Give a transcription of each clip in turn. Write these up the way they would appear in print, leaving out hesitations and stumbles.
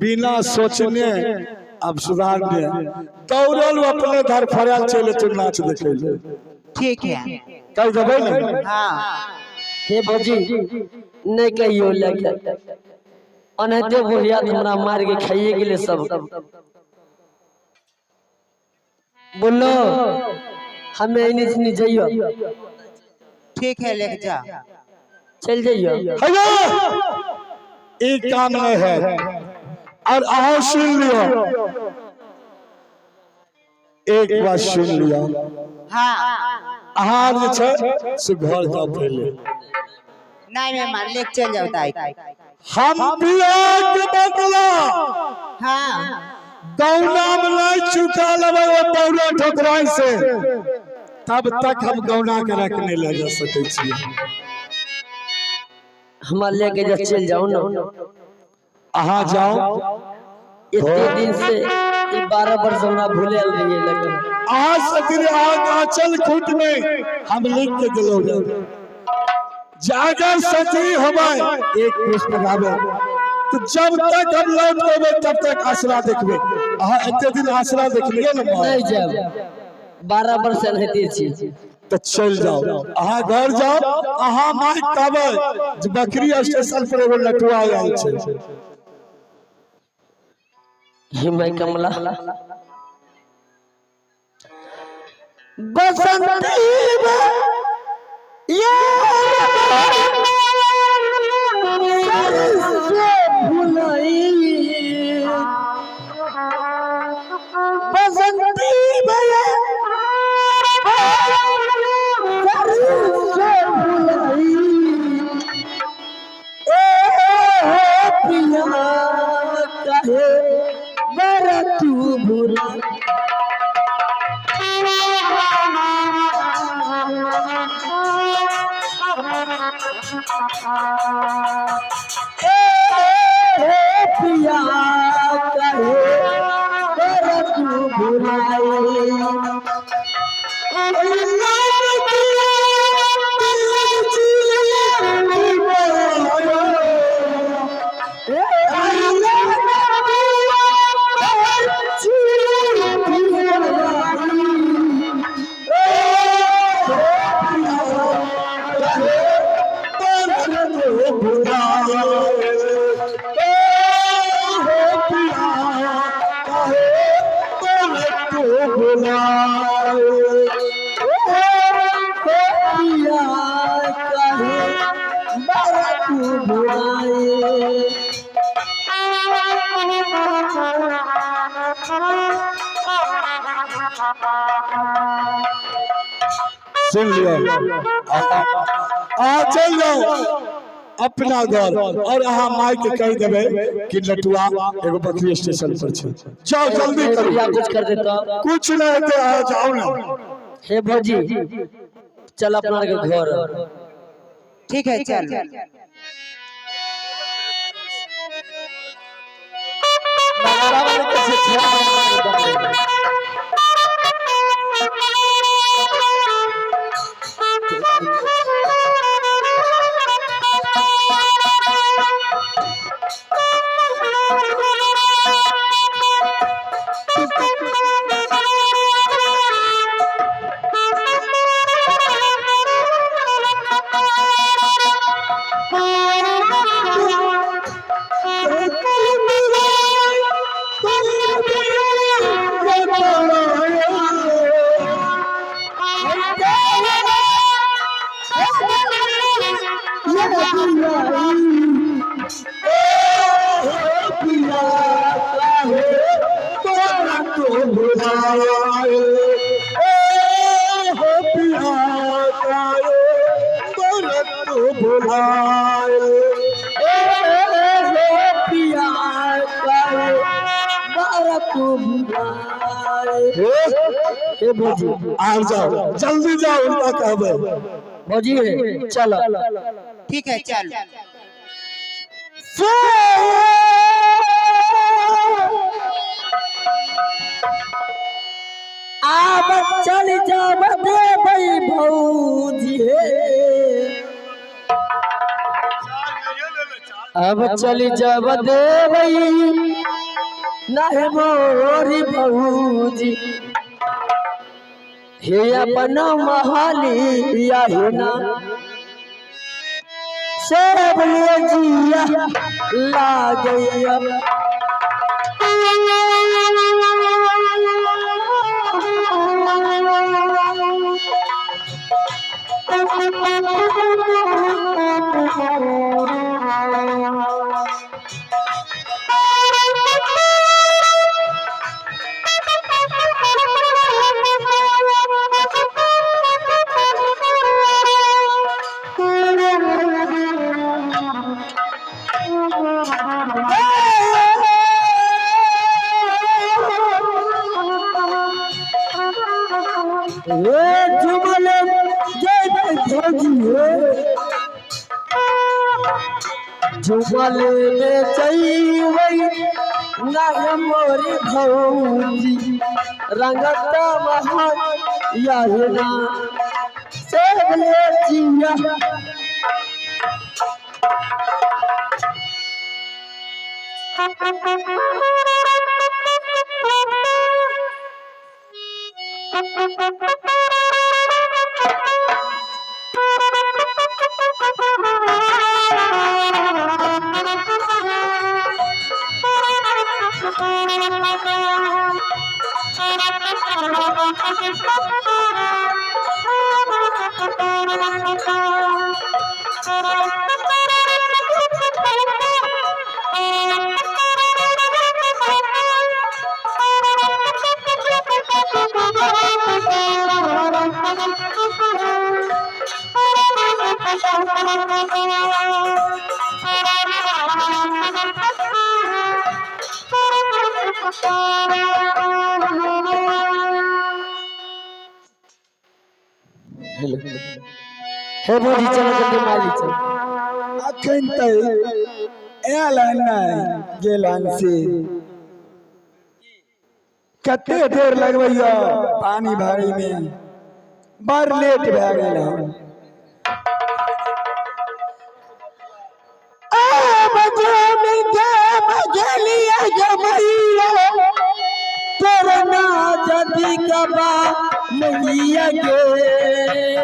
बिना सोचने अब सुधारने दौड़ल अपने घर फरियाल चले तो नाच देखे ठीक है कह देबै ने हाँ हे भौजी नहीं कहियो लेके अनहते बुढ़िया हमरा मार के खाइए गेले सब बोलो हमें इन्हीं से नहीं जाइयो ठीक है लेके जा चल जाइयो हेलो एक काम नहीं है और आओ सुन लियो एक बात सुन लियो हाँ अहाँ जे छै से घर जाओ पहले नहीं मेहमान लेके चल जाओ ताई हम बियाह के बदला हाँ गौना में नहीं चुका लेबै ओ पौरा ठोकराई से तब तक हम गौना के रखने ले जा सकै छी हम लेके जा चल जाओ ना अहाँ जाओ इतने दिन से 12 वर्ष हमरा भूले रहिए लेकिन आज से दिन आंचल खूट में हम लिख के दिलो जागर सती होबै एक पुष्प गावे तो जब तक हम लौट के तब तक आसरा देखबे अहाँ एते दिन आसरा देखलिए न नहीं जब 12 वर्ष रहते छी तो चल जाओ अहाँ घर जाओ अहाँ माई कहबै जे बकरी स्टेशन पर एगो लटुआ आयल छै हे मैं कमला बसंती ये भुलाई बसंती भया भुलाई ए पिया कहे बरा तू भुला पिया कहे बरा तू भुलाई सुन लियो आ चल जाओ अपना घर और अहाँ माई के कह देबे कि लटुआ एगो बकरी स्टेशन पर छै जाओ जल्दी करो या कुछ कर देता कुछ नहीं होते आ जाओ ना हे भौजी चल अपना के घर ठीक है चल आ जाओ जल्दी जाओ उनका कहबे भौजी चलो ठीक है चल अब चल जाब दे भाई भौजी अब चल जाब दे भाई नहीं मोरी भौजी हे अपना महालिया है ना सब ले जिया ला गया झुमले में चईवई ना मोरी भौजी रंगता महान यहना सब ले जिया हे बोली चल जल्दी माली चल अखन तक एयरलाइन नहीं गेलन से कते देर लगबैया पानी भरे में बड़ लेट भए गेल हम जदी कबा मैया गे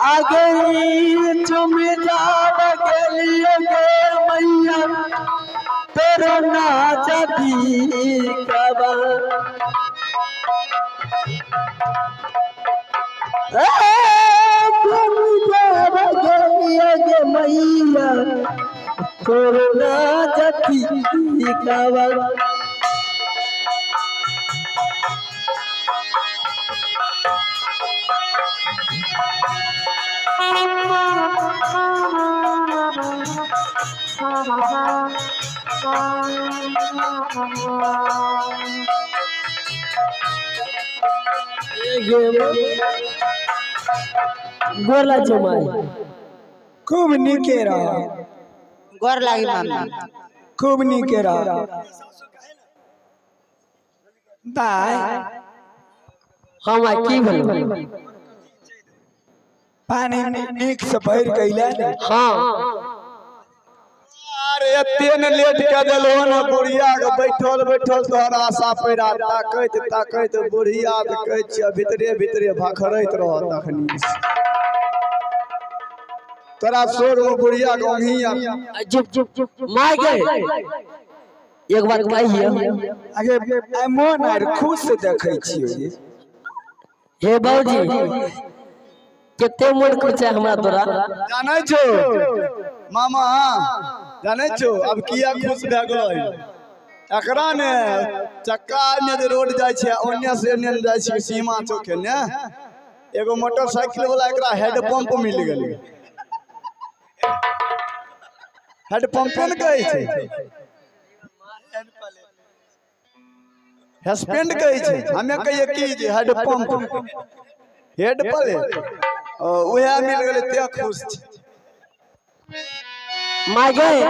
आगे तुम जाब गेलिए गे मैया तेरा ना जदी कबा तुम जाब गेलिए गे मैया कोरोना जती कावा गोला जमाई खूब निके रहा गोर लागी मामी खूब निके रहा दाई हम की बोल पानी नीक से भर गईला हां अरे एते न लेट के देलो न बुढ़िया के बैठल बैठल तोहर आशा पैरा ताकैत ताकैत बुढ़िया के कहै छ भीतरे भीतरे भखरैत रह तखनी तोरा सोर में बुढ़िया के ओंघी चुप चुप चुप मार गए एक बार कहिए आगे मोन आर खुश से देखै छियै हे बाबूजी केते मन कुछ हमरा तोरा जानै छो मामा जानै छो अब किया खुश भए गेलै एकरा ने चक्का ने जे रोड जाय छै ओन्ने से एन्ने जाय छै सीमा चौक ने एगो मोटरसाइकिल वाला एकरा हेड पंप मिल गेलै हेड पंप ने कहै छै हस्बैंड कहै छै हमे कहिए की जे हेड पंप हेड प्लेट ओहे मिल गेलै ते खुश छै मार गए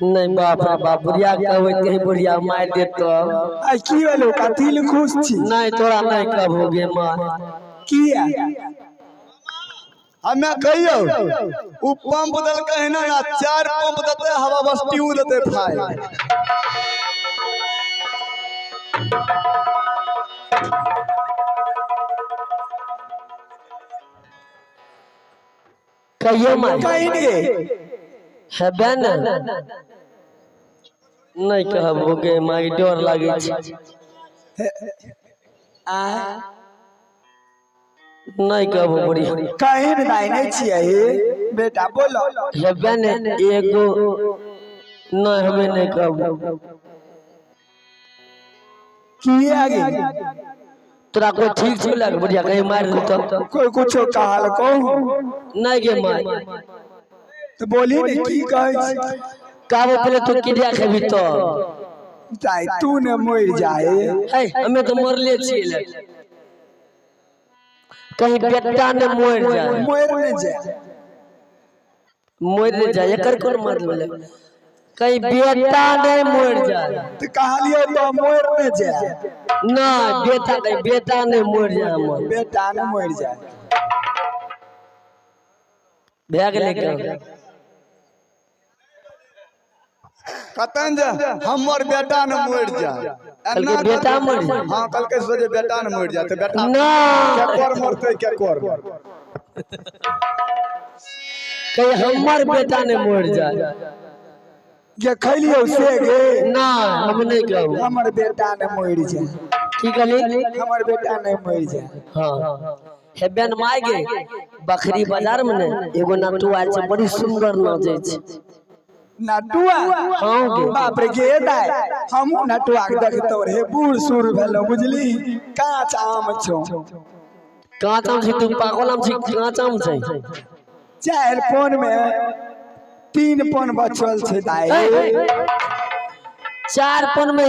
नहीं बाप रे बाप बुढ़िया कहबै कहीं बुढ़िया मार दे तो आ की भेलो कथी ल खुश छी नहीं तोरा नहीं कब हो गे मार किया हमें कहियो उ पंप दल कहना ना 4 पंप देते हवा बस ट्यूब देते फाय कहियो मार कहीं गे है बहन नहीं कहब हो गए माई डर लागे आ नहीं कहब बड़ी कहीं नहीं छिए बेटा बोलो है बहन एगो नहीं हमें नहीं कहब की आगे तोरा कोई ठीक से लग बढ़िया कहीं मार दे तो कोई कुछो कहल को नहीं के मार तो बोली ने की कहै काबो पहले तू किडिया खेबी तो चाहे तू ने मर जाए है हमें तो मरले छिए कहीं बेटा ने मर जाए मर ने जाए एकर कोन मतलब है कहीं बेटा ने मर जाए तो कहलियो तो मर ने जाए ना बेटा कहीं बेटा ने मर जाए हमर बेटा ने मर जाए भए गेलै के कतन जा हमर बेटा ने मर जाए कल के बेटा मर जाए हां कल के सोचे बेटा ने मर जाए तो बेटा ना केकर मरते केकर कहीं हमर बेटा ने मर जाए जे खैलियो से गे ना हम नहीं कहब हमर बेटा ने मर जाए की कहली हमर बेटा ने मर जाए हां हेबन माय गे बकरी बाजार में ने एगो नटू आइल छै बड़ी सुंदर नाचे छै नटुआ हां गे बाप रे गे दाई हमहु नटुआ के देखतो रे बूढ़ सूर भेलो बुझली काच आम छौ कांच आम छै तू पागल आम छै कांच आम छै 4 पन में 3 पन बचल छै दाई 4 पन में